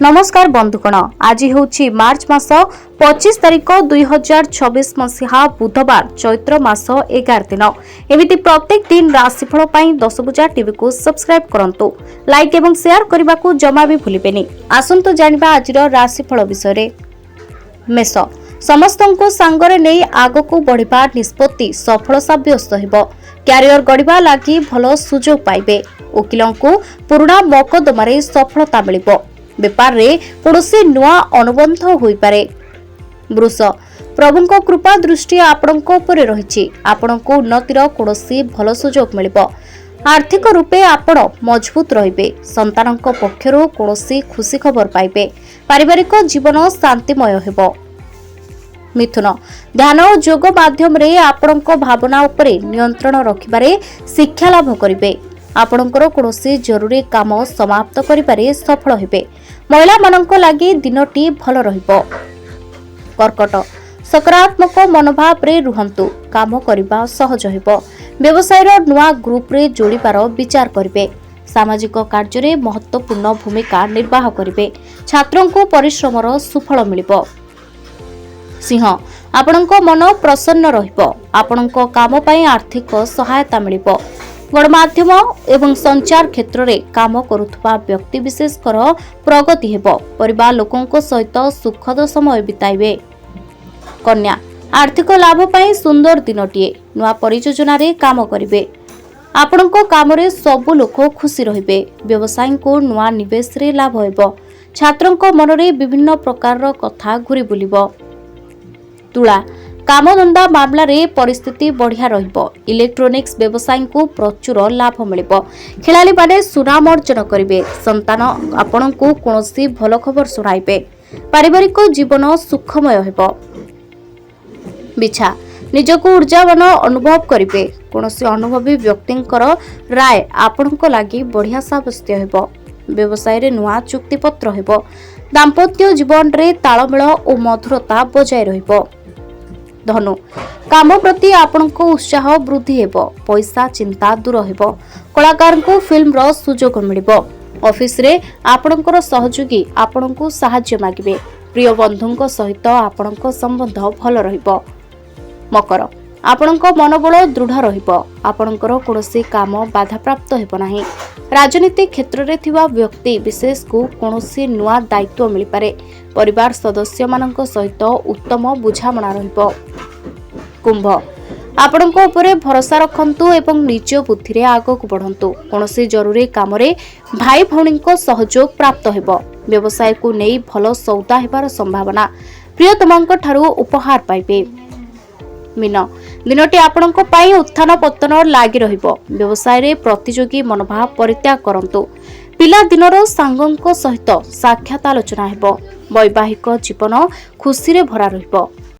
नमस्कार बंधुगण, आज हूँ मार्च मास 25 तारिख 2026 मसीहा बुधवार चैत्र मास 11 दिन। एमिति प्रत्येक दिन राशिफल 10 पूजा टीवी को सब्सक्राइब करंतु, लाइक एवं शेयर करने को जमा भी भूलिबेनि। आसंतु जानिबा आजिर राशिफल विषय। मेष, समस्तंको सांगरे नहीं आगको बढ़िबा निष्पत्ति सफल साब्यस्त हेबो। क्यारियर गढ़िबा लागि भल सुजोग पाइबे। वकिलों को पुराना मकदमारे सफलता मिलिबो। व्यापार रे कौनसी नुआ अनुबंध होई पारे। वृष, प्रभुंको कृपा दृष्टि आपणको उपरे रहिछि। आपणको उन्नतिर कौनसी भल सुजोग मिलिबो। आर्थिक रूपे आपण मजबूत रहिबे। संतानक पक्षरु कौनसी खुशी खबर पाइबे। पारिवारिक जीवन शांतिमय हेबो। मिथुन, ध्यान और योग माध्यम रे आपणको भावना उपरे नियंत्रण रखिबारे शिक्षा लाभ करिबे। आपणकर कौनसी जरूरी काम समाप्त करिबारे सफल हेबे। महिला मानक लागि दिनटी भल रहिबो। कर्कट, सकारात्मक मनोभाव रे रुहंतु। काम करिबा सहज हेबो। व्यवसाय रो नुआ ग्रुप रे जोड़िबार विचार करिबे। सामाजिक कार्य रे महत्वपूर्ण भूमिका निर्वाह करिबे। छात्रों को परिश्रम रो सुफल मिलिबो। सिंह, आपणको मन प्रसन्न रहिबो। आपणको काम पई आर्थिक सहायता मिलिबो। गणमाध्यम एवं संचार क्षेत्र रे काम करुथबा व्यक्ति विशेषकर प्रगति हेबो। परिवार लोकंको सहित सुखद समय बिताइबे। कन्या, आर्थिक लाभ पई सुंदर दिनटिए। नुआ परियोजना रे काम करिवे। आपणको काम रे सब लोक खुशी रहिबे। व्यवसायी को नुआ निवेश रे लाभ हेबो। छात्रों मन रे विभिन्न प्रकार कथा घुरी बुलिबो। तुला, कामधंदा मामला रे परिस्थिति बढ़िया रहिबो। इलेक्ट्रोनिक्स व्यवसायी को प्रचुर लाभ मिलिबो। खेलाड़ी माने सुनाम अर्जन करिवे। संतान आपण को कोनोसी भल खबर सुनाइबे। पारिवारिक जीवन सुखमय हेबो। बिछा, निजको ऊर्जावान अनुभव करिवे। कोनोसी अनुभवी व्यक्तिंकर राय आपणको लागि बढ़िया साब्यस्त हेबो। व्यवसाय रे नुआ चुक्ति पत्र हेबो। दाम्पत्य जीवन रे तालमेल और मधुरता बजाय रहिबो। धनु, काम प्रति आपनको उत्साह वृद्धि हेबो। पैसा चिंता दूर हेबो। कलाकार को फिल्म रो सुजोग मिलिबो। ऑफिस रे आपणकर सहयोगी आपणको सहाय्य मागिबे। प्रिय बंधुंको सहित आपणको संबंध भल रहिबो। मकर, आपणको मनोबल दृढ़ रहिबो। आपणकर कोनोसी काम बाधा प्राप्त हेबो नाही। राजनीति क्षेत्र रे थिबा व्यक्ति विशेष को कोनोसी नुआ दायित्व मिलि पारे। परिवार सदस्य मानक सहित उत्तम बुझामणा रहिबो। कुंभ, आपणको उपरे भरोसा रखंतु एवं निज बुद्धि रे आगक बढ़ंतु। कोनोसी जरूरी काम रे भाई भौणी को सहयोग प्राप्त हेबो। व्यवसाय को नेई भल सौदा हेबार संभावना। प्रियतमंक ठारू उपहार पाइबे। मीन, दिनटी आपणको पाई उत्थान पतन लागि रहिबो। व्यवसाय रे प्रतियोगी मनोभाव परित्याग करंतु। पिला दिनर सांगंको सहित साक्षात आलोचना हेबो। वैवाहिक जीवन खुशी रे भरा रहिबो।